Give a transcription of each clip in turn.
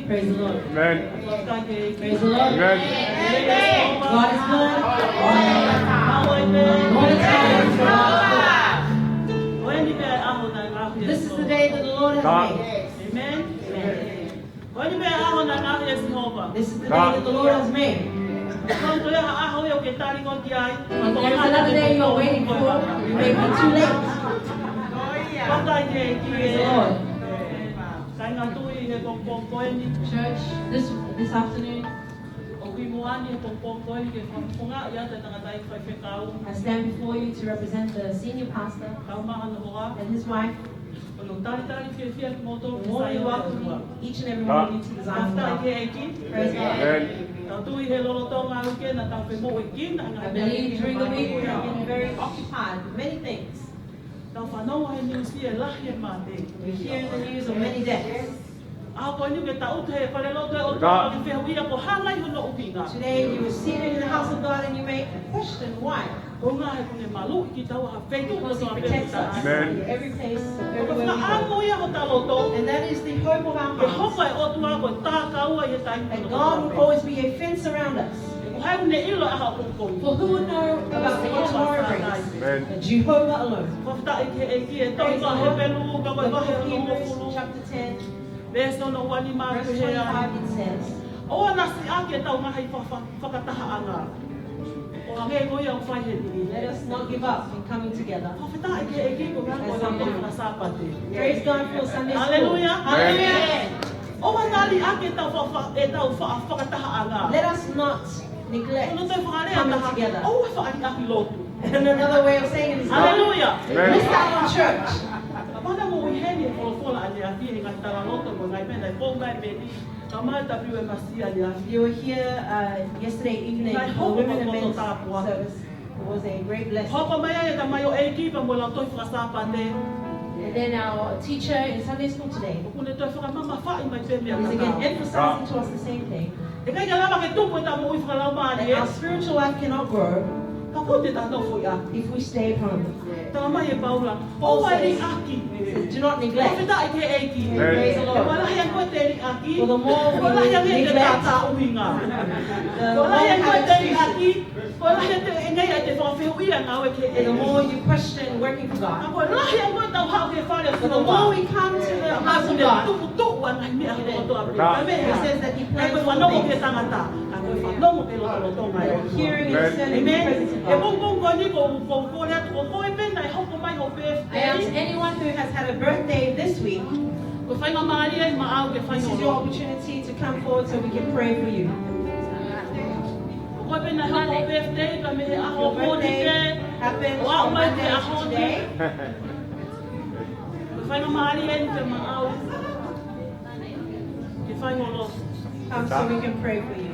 Praise the Lord. Amen. Praise the Lord. Amen. God is good. All the time. This is the day that the Lord has made. Amen. This is the day that the Lord has made. There's another day you're waiting for. You may be too late. Praise the Lord. Church, this afternoon, I stand before you to represent the senior pastor and his wife. And warmly welcome each and every one of you to the Zion Club. Praise God. I believe during the week we have been very occupied with many things. We're hearing the news of many deaths. Today you were seated in the house of God and you may question why. Because He protects us in every place, everywhere we go. And that is the hope of our hearts. That God will always be a fence around us. For who would know about the tomorrow brings? But Jehovah alone. Hebrews chapter 10, verse 25 it says, let us not give up in coming together. Praise God for Sunday school. Hallelujah. Hallelujah. Let us not neglect coming together. And another way of saying it is Hallelujah. miss out on church. You were here yesterday evening for the women and men's service. It was a great blessing. And then our teacher in Sunday school today is again emphasizing to us the same thing. That our spiritual life cannot grow if we stay at home. Paul says, do not neglect. Praise the Lord. For the more we neglect, the more you question working for God. But the more we come to the house of God, He says that He plans for things. Hearing and sending the presence of God. I ask anyone who has had a birthday this week, this is your opportunity to come forward so we can pray for you. Your birthday happens on Monday today. Come so we can pray for you.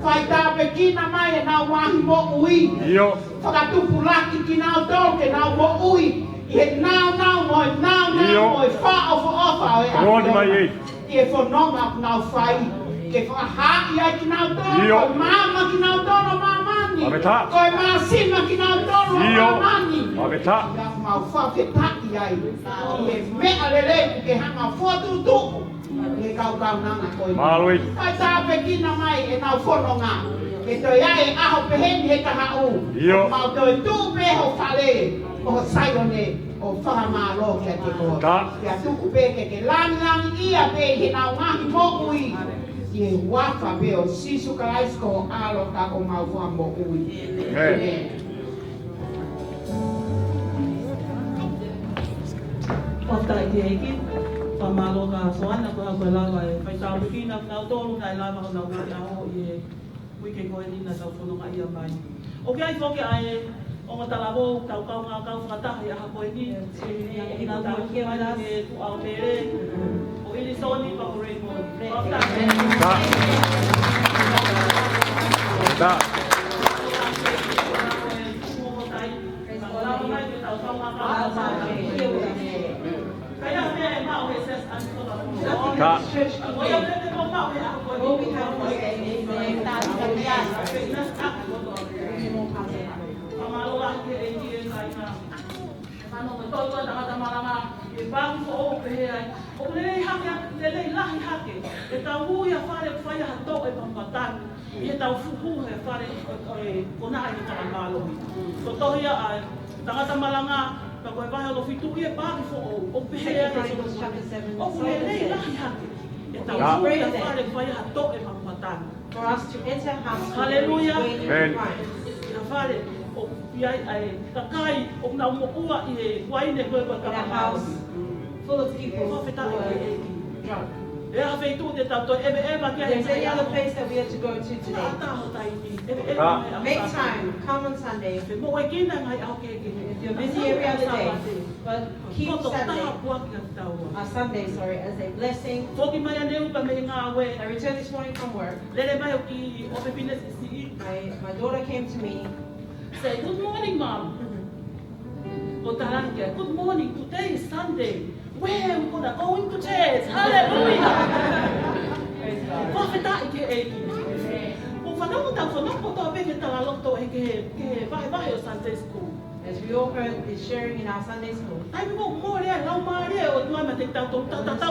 Fai tape kina mai e nau wahi mo ui. Whakatupulaki ki nau tō ke nau mo ui. I nau mo e wha o wha ofa e e whanonga nau whai. Ke whakahaki ai ki nau tō, koe māma ki nau tō no māmani. Koe māsima ki nau tō no māmani. Ia mau whawhetaki ai. I e mea lele ke hanga whatutuku. E kau nanga koe. Kai tāpe kina mai e nau whanonga. E toi ai aho peheni he kaha u. Mau toi tū peho whale. O saione o whahamālo kia te koe. Kia tuku peke ke langi ia pe he nau ngahi mo ui. I wafa pe o sisu kalaisko alo ta o mau wha mo ui. Amen. Whaftai te eki. Whamalo ka soana ko koe lawa e whai tāu kina nau tōru ngai lawa ko nau ngāi aho i e wike koe nina tau whanonga ia mai. O ke ai whoke ai o ngā talawo kau ngā kau whakatahi aha koe ni. E nā tau kia mai e tu ao mere. O ili soni pa o Raymond. Whaftai. Ta. Tangata malanga ka koe wahe lo fitu ia pāki fo o pehea e so o kule rei lahi hake e tau fure a whare whai ha to e mamatana. For us to enter house. Hallelujah. Amen. Ia whare o iai ai takai o nau mo ua i e waine koe koe In a house full of people who are drunk. e a feitu te tau toi ebe eba kia There's any other place that we have to go to today. Make time. Come on Sunday. If you're busy every other day, but keep Sunday, Sunday, as a blessing. I returned this morning from work. My daughter came to me. Say, good morning, Mom. Good morning. Today is Sunday. Where we gonna go into church? Hallelujah. Prophet ai ke eki. O whanau tau whanau koto peke tala loto e ke vahe o Sunday school. As we all heard the sharing in our Sunday school. Ai mo mo rea lau ma rea o tuai ma te tau tau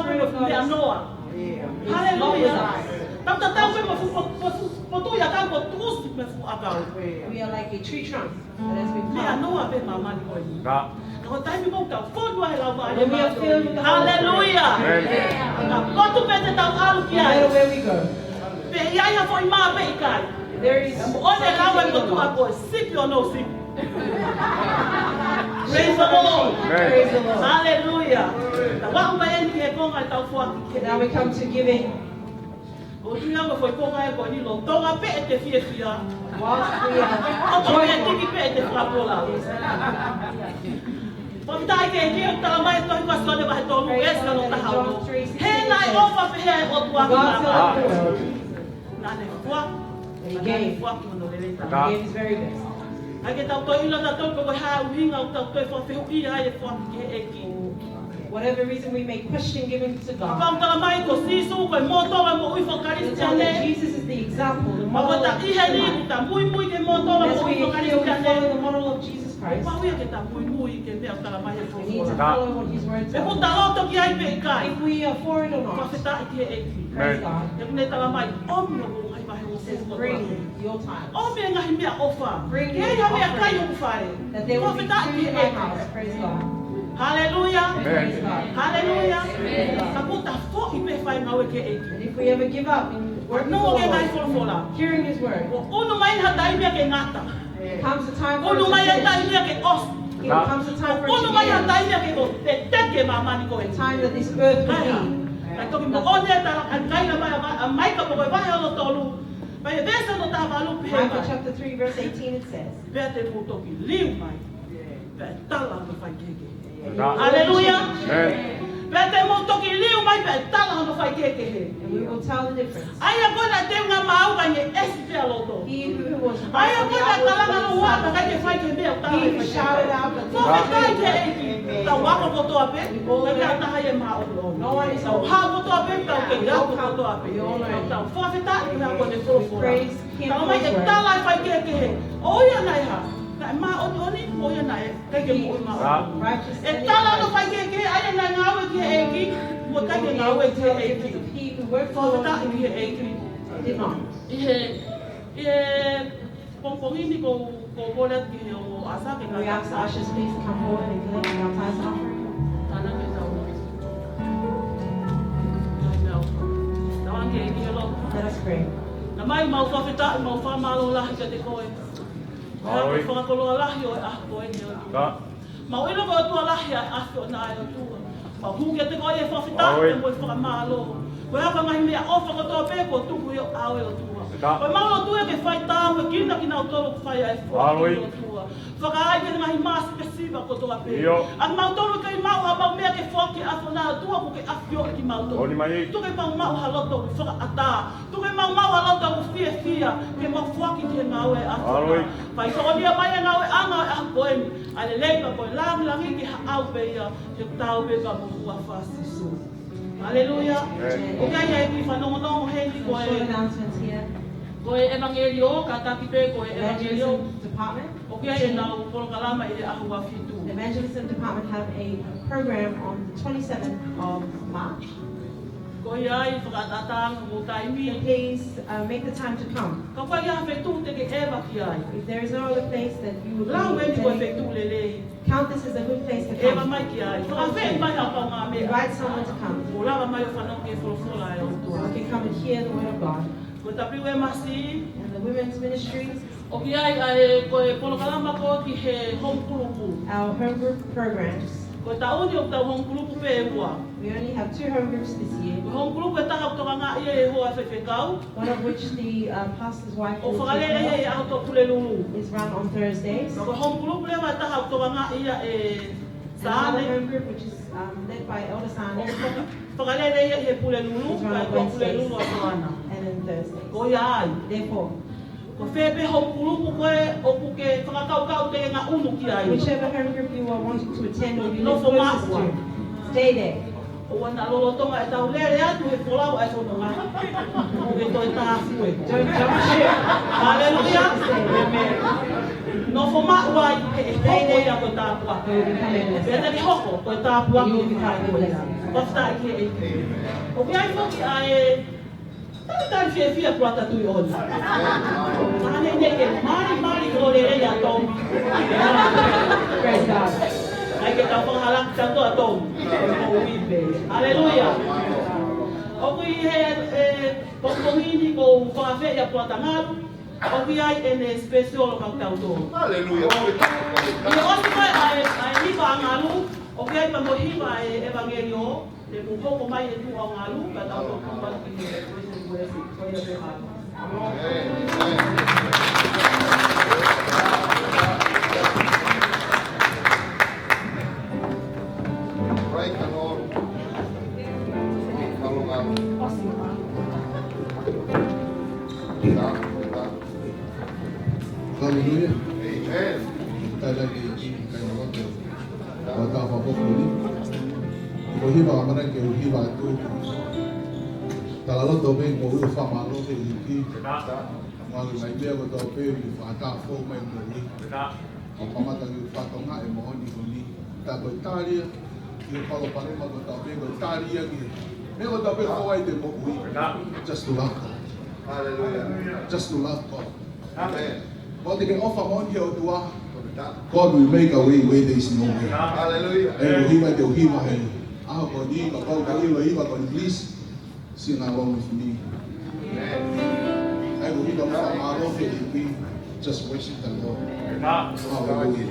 mo me anoa. Hallelujah. Tau mo tu ya kau mo tusi me fu akau. We are like a tree trunk that has been Me cut. anoa pe mama ni koi. When we are filled with the Hallelujah. no matter where we go, there is sick or no sick. Praise the Lord. Praise the Lord. Hallelujah. Now we come to giving. Whilst we are He gave his very best. Whatever reason we may question giving to God, Jesus is the example, the model of Christ. As we here, we follow the model of Jesus Christ. We need to follow what His word tells us. If we are for it or not, praise God. It says, bring your time. Bring your offering, that they will be food in my house. Praise God. Hallelujah. Praise God. Hallelujah. And if we ever give up in working for the Lord, hearing His word, comes the time for us to finish. It comes the time for us to give. The time that this earth will be. Micah chapter 3 verse 18 it says, Hallelujah. And we will tell the difference. He who was right on the he who shouted out the no one is over. Praise him for his word. He who worked for did not. We ask the ushers please come forward and collect the baptized offering. Let us pray. Hallelujah. Announcements here. Evangelism department. The evangelism department have a program on the 27th of March. Please make the time to come. If there is no other place that you would count this as a good place to come. Invite someone to come. You can come and hear the word of God. And the women's ministries. Our home group programs. We only have 2 home groups this year. One of which the pastor's wife is run on Thursdays. Another home group which is led by Elder Sane is run on Wednesdays and then Thursdays. Therefore, whichever home group you are wanting to attend or you live closest to, stay there. Don't jump ship. Hallelujah. No for my wife, You will become Praise God. Hallelujah. Right, Lord. Hallelujah. Amen. Kita lagi kaya waktu kata apa pun. Hiba mana ke hiba tu. Kalau dobe mau ufa malu ke iki. Malu mai dia ko dobe ufa ka fo mai mo ni. Apa mata ufa to nga e mo ni ni. Ta ko taria. Yo kalau pare mo dobe ko taria ki. Me ko dobe fo ai de mo ui. Just to love God. Hallelujah. Just to love God. Amen. But they can offer more here to God will make a way where there is no way. Hallelujah. And Hiba de Hiba and our God, Hiba, God, please sing along with me. And we don't have our love we just worship the Lord. Hallelujah.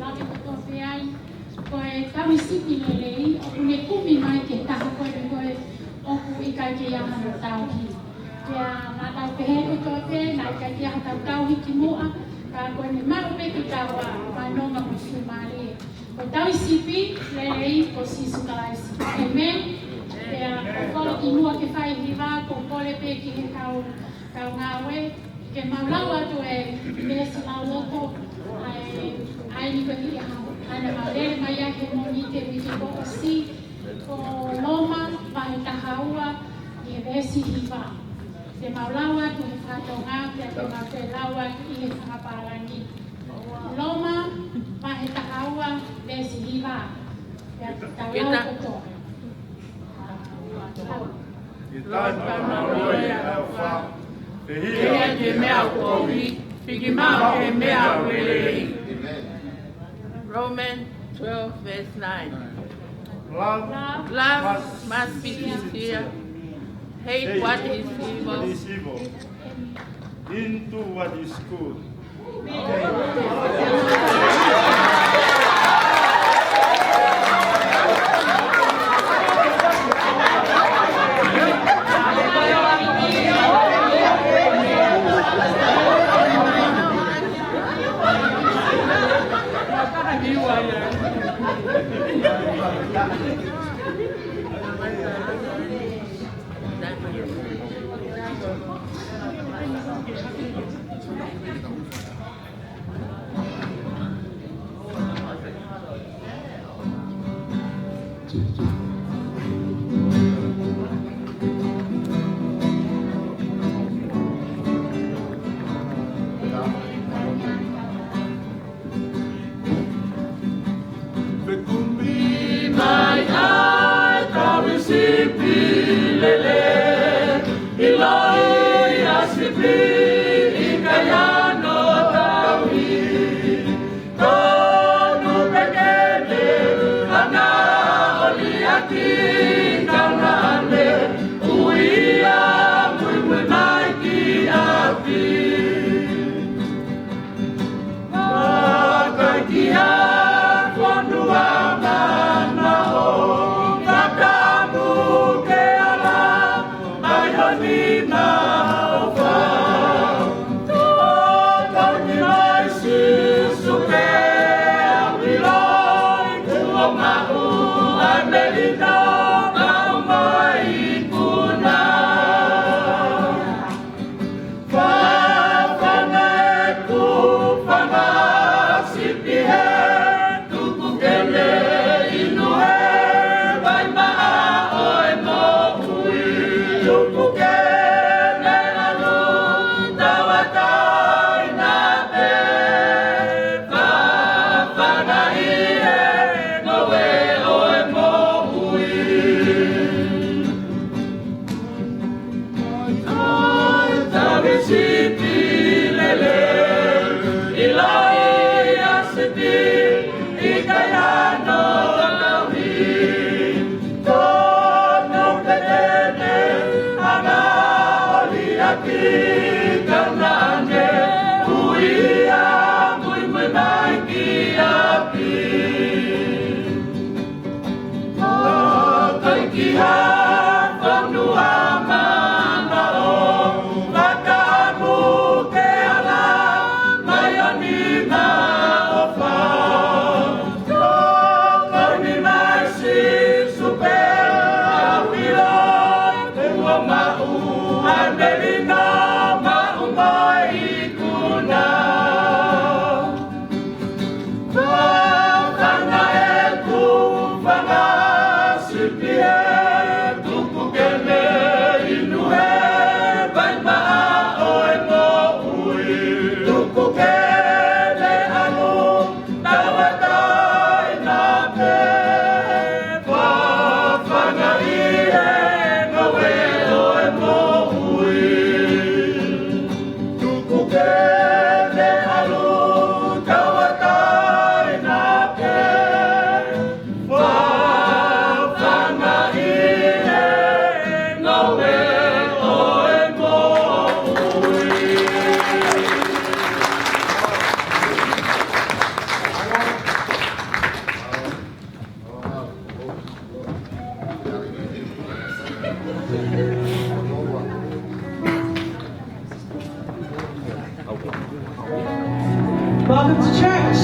lagi to pe ai ko e tawi sipi lelei o ne kumi mai ke taha ko e o ku I kai ke ia mana tau ki kia ma tau pe he to pe na kai ke ia tau hi ki mua ka ko ne mau pe ki tau a manonga mo su mari ko tawi sipi lelei ko si su kai amen kia ko ki mua ke fai hiva ko pole pe ki he kau ngawe ke maulawa to e mesi mauloko ai ni ko ki ha ana maulele mai ya ke moni ke mi ko si ko loma mai tahaua I vesi hiva se maulawa tu fatonga ke maulawa I haparangi loma mai tahaua vesi hiva ya taulawa to Kita maroya fa. Ehia ke mea kohi, pigi mau ke mea wele. Romans 12 verse 9. Love Must be sincere. Hate what is evil. Into what is good. Ki ha, whanua mana o, whakamu welcome to church.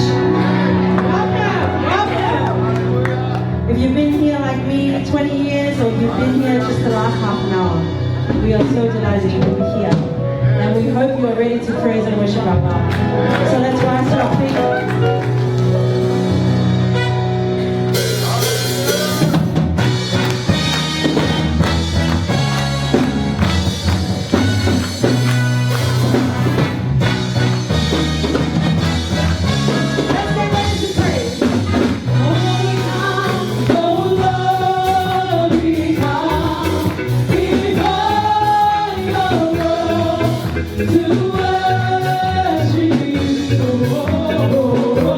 Welcome, welcome. If you've been here like me 20 years or you've been here just the last half an hour, we are so delighted you will be here. And we hope you are ready to praise and worship our God. So let's rise to our feet. To worship you, oh, oh, oh.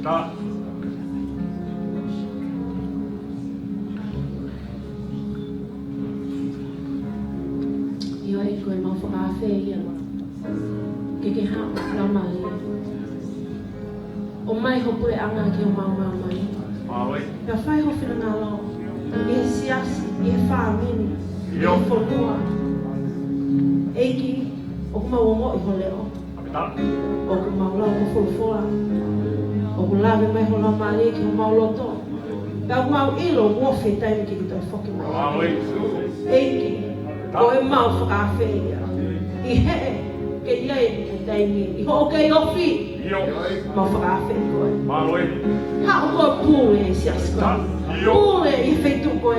Io e koe mau whakaawhia ke hao la mai. O mai hopu e anga ke o mau mai. Pea whai ho whina ngā lau. I he siasi, i he whāmini, i he whanua. Eiki, o ku mau omo i ho leo. O ku mau lau ko whulwhua. O ku lawe mai ho lau maari ke o mau loto. Pea ku mau ilo wofe taimi ki toi whoki mai. Eiki, o e mau whakaawhia. I he ke iai e taimi, i ho o kei ofi. Mau whakaawhia koe. Ha o koe pūle e siasi koe. Pūle i whaitu koe.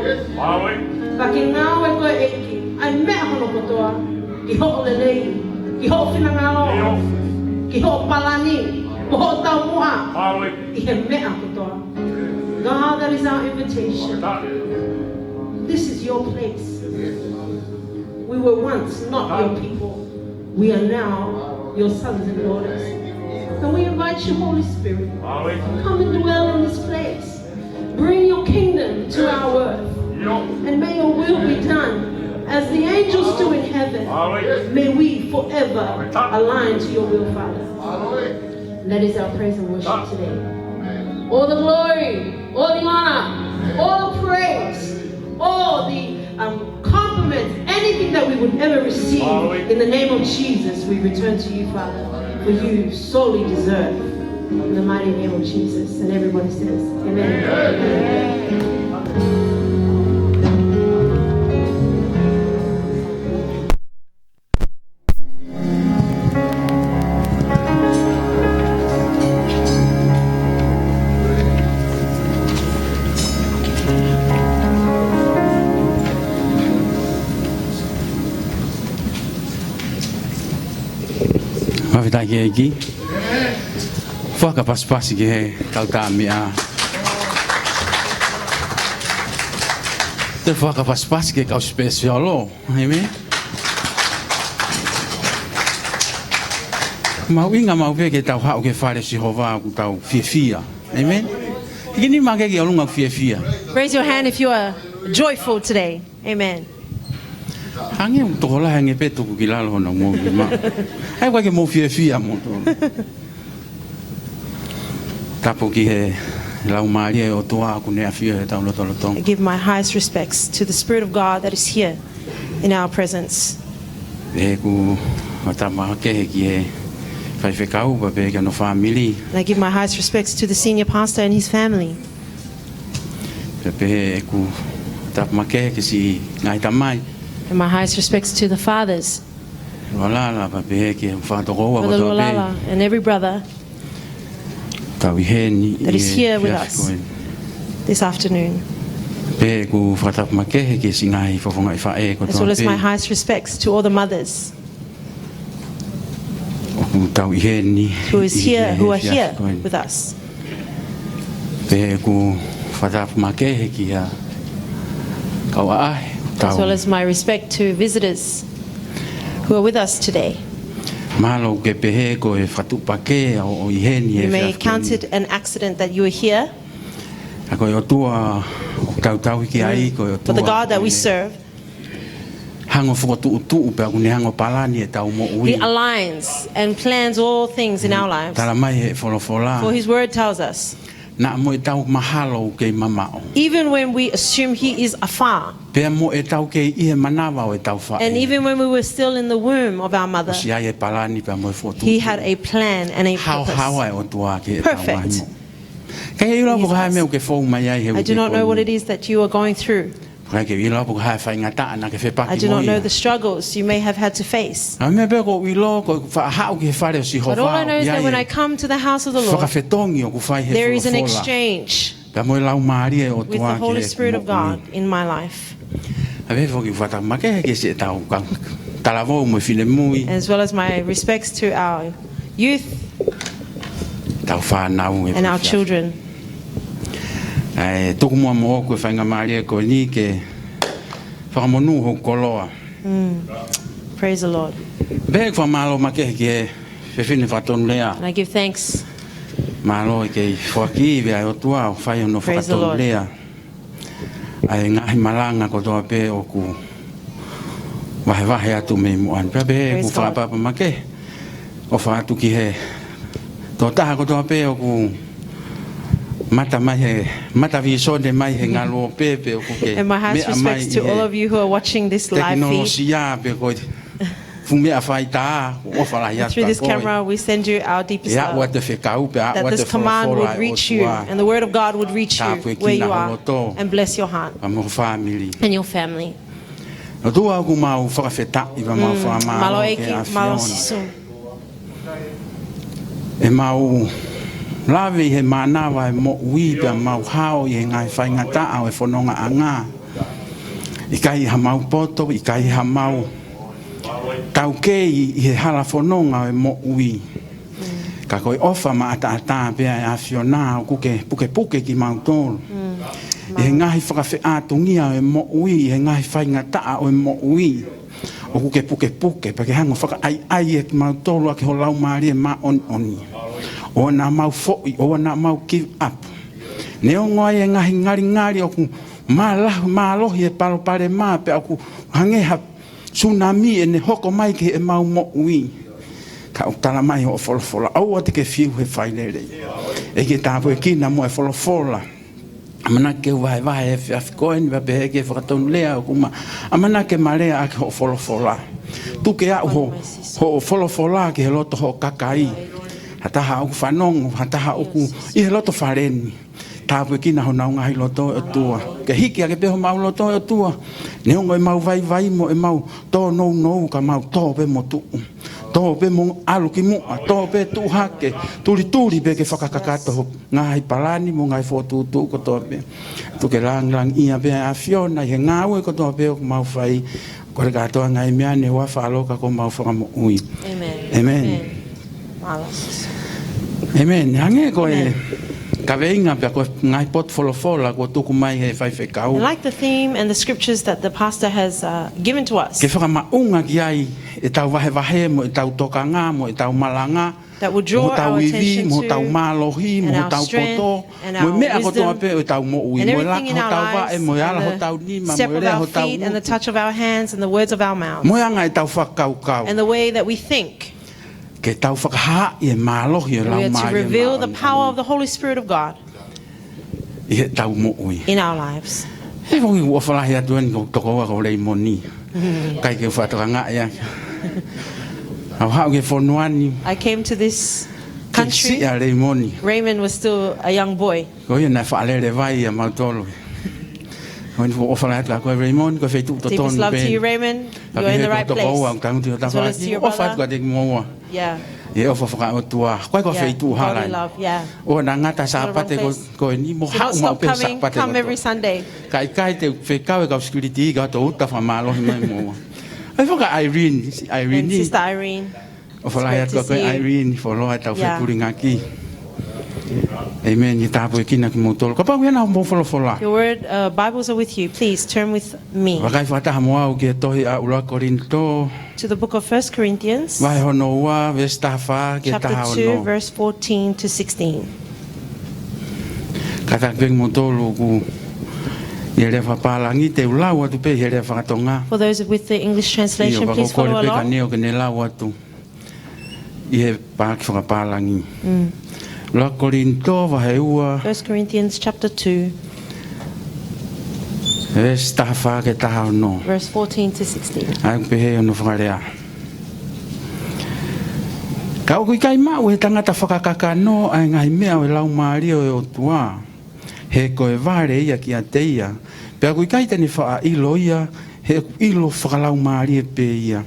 Ka ke ngāwe koe eiki, ai mea hono kotoa. Ki ho o lelei, ki ho o whinangalo, ki ho o palani, mo ho o tau muha. I he mea kotoa. God, that is our invitation. This is your place. We were once not your people. We are now your sons and daughters. And we invite you, Holy Spirit, come and dwell in this place. Bring your kingdom to our earth. And may your will be done as the angels do in heaven. May we forever align to your will, Father. That is our praise and worship today. All the glory, all the honor, all the praise, all the compliments, anything that we would ever receive in the name of Jesus, we return to you, Father. For you solely deserve, in the mighty name of Jesus. And everybody says, amen. Amen. Mawhita ki eiki. Whaka pasipasi ki he kautami a. Te whaka pasipasi ki kau spesialo. Amen. Mau inga mau ke tau hau ke whare si hova ku tau fia. Amen. Hiki ni make ki alunga fia. Raise your hand if you are joyful today. Amen. Hangi tola hangi petu ku kilalo na mo ma. Ai wa ke mo fia mo to. Tapo ki he lau mari o toa ku ne afia ta lo tong. I give my highest respects to the Spirit of God that is here in our presence. E ku mata ma ke ki e fai fe kau ba be no family. And I give my highest respects to the senior pastor and his family. Pe ku tap ma ke si ngai tamai. And my highest respects to the fathers, Brother Lala, and every brother that is here with us this afternoon. As well as my highest respects to all the mothers who are here with us. As well as my respect to visitors who are with us today. You may count it an accident that you are here. For the God that we serve, He aligns and plans all things in our lives. For His word tells us, even when we assume He is afar, and even when we were still in the womb of our mother, He had a plan and a purpose. Perfect. I do not know what it is that you are going through. I do not know the struggles you may have had to face. But all I know is that when I come to the house of the Lord, there is an exchange with the Holy Spirit of God in my life. As well as my respects to our youth and our children. Praise the Lord. And I give thanks Malo ke foki ve o tua fai no Praise the Lord. lea. Ai ngahi malanga ko toa pe o ku wahe atu me mo an pe ku Praise fa God. pa make. O fa atu ki he. To ta ko toa pe o ku mata mai he mata viso de mai he ngalo pe o ku ke. And my highest respects to all of you who are watching this live feed. Teknologia pe ko fumia fai ta o fa la ya. Through this camera, we send you our deepest Ya love. what the fekau pe That this command would reach you and the word of God would reach you where you are and bless your heart Amo family. and your family. No tua ku mau whakawheta i wa mau whamau Malo ke eki, a malo Fiona. sisu. E mau lawe he manawa e mo ui pia mau hao i he ngai whaingata au e whanonga a ngā. I kai ha mau poto, i kai ha mau tau kei i he hala whanonga e mo ui. Ka koe ofa ma ata pia e a Fiona o kuke puke ki mau tolu. I he ngahi whakawhi ātungia e mo ui, i he ngahi whaingata o e mo ui. O kuke puke, pa ke hango whaka ai e ki mau tolu a ke ho lau maari e ma oni. O na mau fo'i, o na mau give up. Ne o ngoa e ngahi ngari o ku mālohi e palo pare mā pe aku hangeha tsunami e ne hoko mai ke e mau mo ui. Ka o tala mai o wholofola, au ati ke whiu he whailere. E ke tāpu e kina mo e wholofola. Amana ke wae e whiafikoeni wa pehe ke whakatonu lea o kuma. Amana ke marea ake ho wholofola. Tuke au ho wholofola ke he loto ho kakai. Hataha oku whanongo, hataha oku i he loto whareni. Tāpu e kina ho nau ngahi loto e tua. Ke hiki ake peho mau loto e tua. Ne hongo e mau vai mo e mau tō nou ka mau tō pe mo tuu. Tō pe mo alu ki mua, tō pe tu hake, turi pe ke whakakakato ho ngahi palani mo ngai whotutu ko tō pe. Tuke lang ia pe a Fiona, he ngāue ko tō pe o mau whai, kore katoa ngai mea ne wa whaaloka ko mau whakamo ui. Amen. Amen. Hange ko e kaweinga pe ko ngai pot wholofola ko tuku mai he whai whekau. I like the theme and the scriptures that the pastor has given to us. Ke whakamaunga ki ai e tau wahe mo, e tau tokanga mo, e tau malanga. That will draw our attention mo to tau malohi, mo and our tau strength poto, and mo our mea ko toa wisdom pe o tau mo ui, and mo everything in ho our tau wa e lives mo ala ho and tau nima, the step mo of rea ho our tau feet and the mutu. touch of our hands and the words of our mouths Mo anga e tau whakaukau. and the way that we think. Ke tau whakaha i e malohi e lau We are mai to e reveal the maani. power of the Holy Spirit of God I he tau mo ui. in our lives. He wongi ua whalahi atu ani ko toko wa ko rei moni. Kai ke whatoka ngā ia. Au hau ke whonuani. I came to this Ke country. si a rei moni. Raymond was still a young boy. Ko ia nai whaalere vai a mautolo. Ko ni ua whalahi atu a koe rei moni, ko whaitu to Deepest tonu love to pen. you, Raymond. You're in the right place. As well as to your brother. Yeah. E o whawhaka o tua. Koe ko whaitu Godly halai. love. Yeah. O na ngata Sapate ko ni mo So hau don't mau stop pe coming. Sapate. Come every Sunday. Kai te whekau e kau security ka to uta whamalo hi mai mo. Ai whaka Irene And ni. Sister Irene. O whalai It's great atu to koe see you. Irene wholoa tau Yeah. whekuri ngaki. Amen. I tāpu e kina ki mo tolo. Ka pau hena mo wholofola. Your word, Bibles are with you. Please turn with me Wakai whataha mo au ki e tohi a ura Korinto. to the book of 1 Corinthians, Vai hono ua vestafa ki e chapter taha 2, ono. verse 14 to 16. Ka tāpeng mo tolo ku i re whapalangi te ulau atu pe i re whakatonga. For those with the English translation, Io please follow wakokore pe ka along. neo ke ne lau atu. I he pāki whakapalangi. La Korinto wahe ua 1 Corinthians chapter 2, e stafa ke taha ono. verse 14 to 16. Ai pehe ono whakarea. Ka oku i kai mau he tangata whakakaka no ai ngai mea o e lau maari o e o tua. He koe vare ia ki a teia. Pe aku i kai tani wha ilo ia, he ilo whakalau maari e pe ia.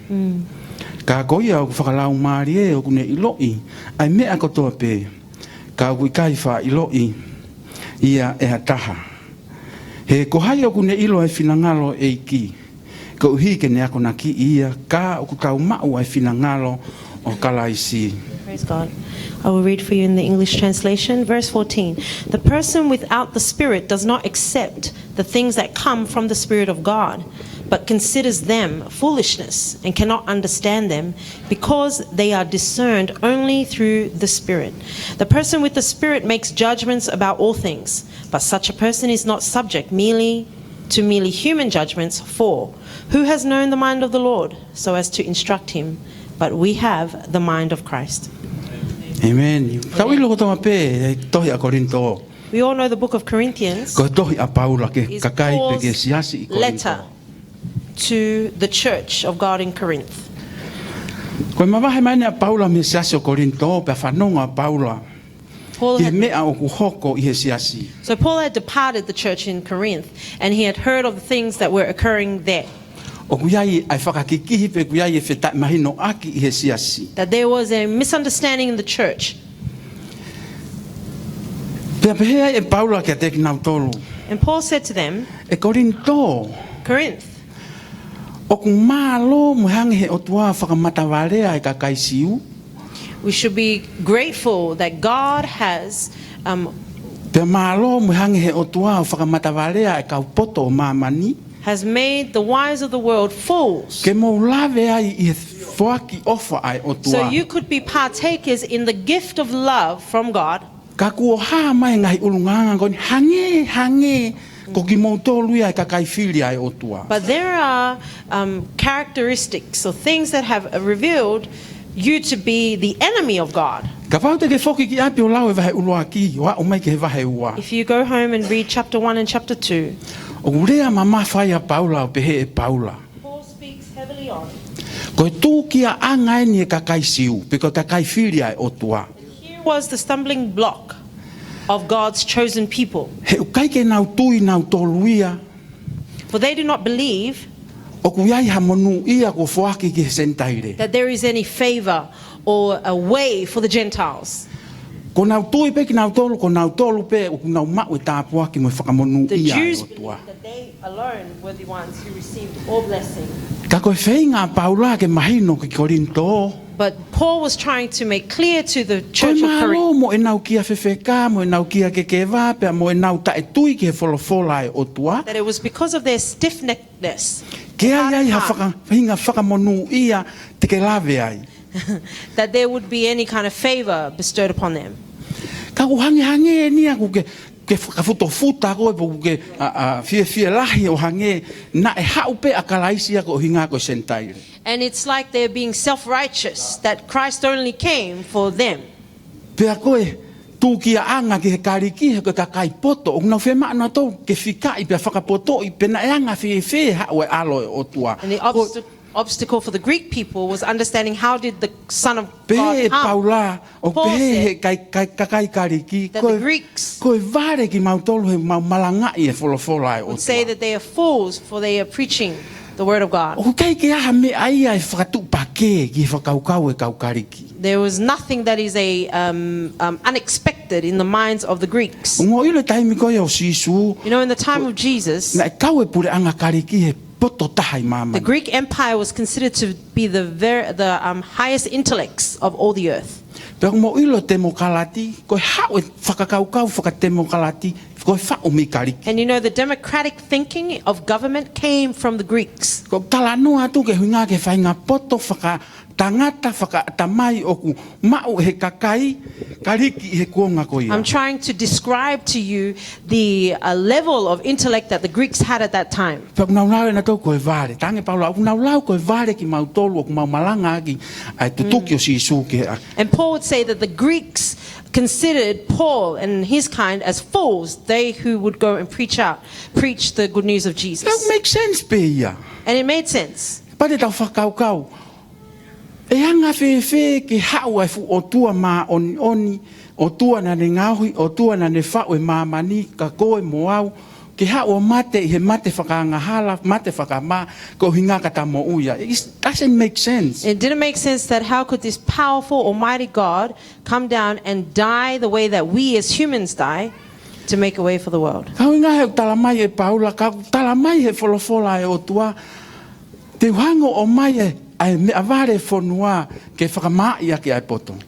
Ka ko ia o whakalau maari e o kune iloi, ai mea kotoa pe. Ka oku i kai wha iloi, ia e hataha. He kohai o kune ilo e whinangalo e iki. Ka uhi ke ne ako na ki ia, ka o kutau mau e whinangalo o kalaisi. Praise God. I will read for you in the English translation. Verse 14. The person without the Spirit does not accept the things that come from the Spirit of God, but considers them foolishness and cannot understand them because they are discerned only through the Spirit. The person with the Spirit makes judgments about all things, but such a person is not subject merely human judgments. For who has known the mind of the Lord so as to instruct him? But we have the mind of Christ. Amen. We all know the book of Corinthians is Paul's letter to the church of God in Corinth. So Paul had departed the church in Corinth, and he had heard of the things that were occurring there. That there was a misunderstanding in the church. And Paul said to them, Corinth, we should be grateful that God has made the wise of the world fools. So you could be partakers in the gift of love from God. But there are characteristics or things that have revealed you to be the enemy of God. If you go home and read chapter 1 and chapter 2, Paul speaks heavily on. Here was the stumbling block of God's chosen people. For they do not believe that there is any favor or a way for the Gentiles. The Jews believed that they alone were the ones who received all blessing. But Paul was trying to make clear to the church of Corinth that it was because of their stiff-neckedness that there would be any kind of favor bestowed upon them. And it's like they're being self-righteous, that Christ only came for them. And the obstacle for the Greek people was understanding how did the Son of God come. Paul said that the Greeks would say that they are fools for they are preaching the word of God. There was nothing that is unexpected in the minds of the Greeks. You know, in the time of Jesus, the Greek Empire was considered to be the highest intellects of all the earth. And you know, the democratic thinking of government came from the Greeks. I'm trying to describe to you the level of intellect that the Greeks had at that time. And Paul would say that the Greeks considered Paul and his kind as fools, they who would go and preach the good news of Jesus. That makes sense, and it made sense. It doesn't make sense. It didn't make sense that how could this powerful almighty God come down and die the way that we as humans die to make a way for the world.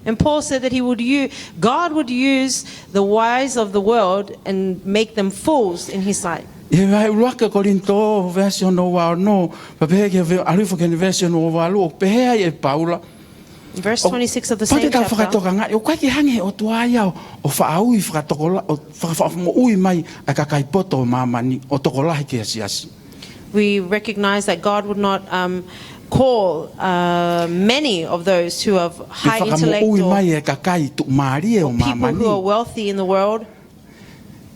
And Paul said that God would use the wise of the world and make them fools in his sight. E vai uaka Korinto version o wa no, pa pe ke alifu ke version o wa lu pe e Paula. In verse 26 of the same chapter. chapter, O kai ki hange o tuaya o whaau I whakatokola o whakawhamu ui mai a kakai poto o mamani o tokolahi ki asiasi. we recognize that God would not call many of those who have high intellect or people who are wealthy in the world,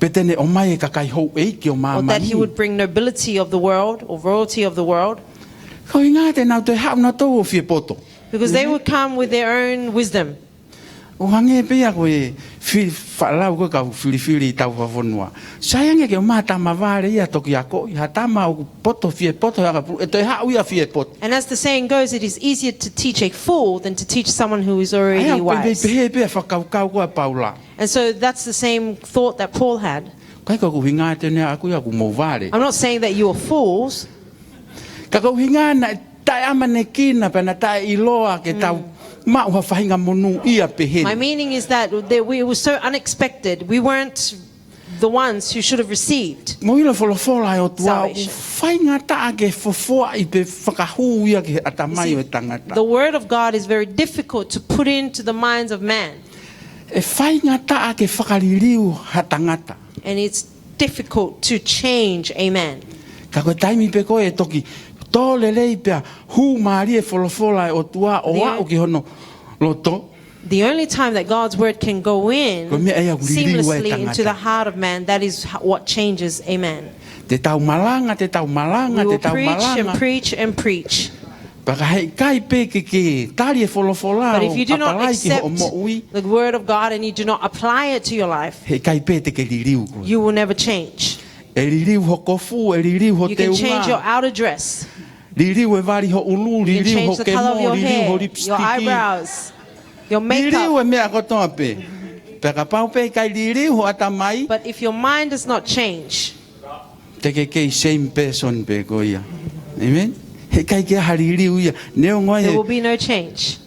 or that he would bring nobility of the world or royalty of the world, because they would come with their own wisdom. And that's the saying goes, it is easier to teach a fool than to teach someone who is already wise. And so that's the same thought that Paul had. I'm not saying that you are fools. My meaning is that we were so unexpected. We weren't the ones who should have received salvation. The word of God is very difficult to put into the minds of man. And it's difficult to change a man. The only time that God's word can go in seamlessly into the heart of man, that is what changes a man. We will preach and preach and preach. But if you do not accept the word of God and you do not apply it to your life, you will never change. You can change your outer dress. You can change the color of your hair, your eyebrows, your makeup. But if your mind does not change, amen. There will be no change.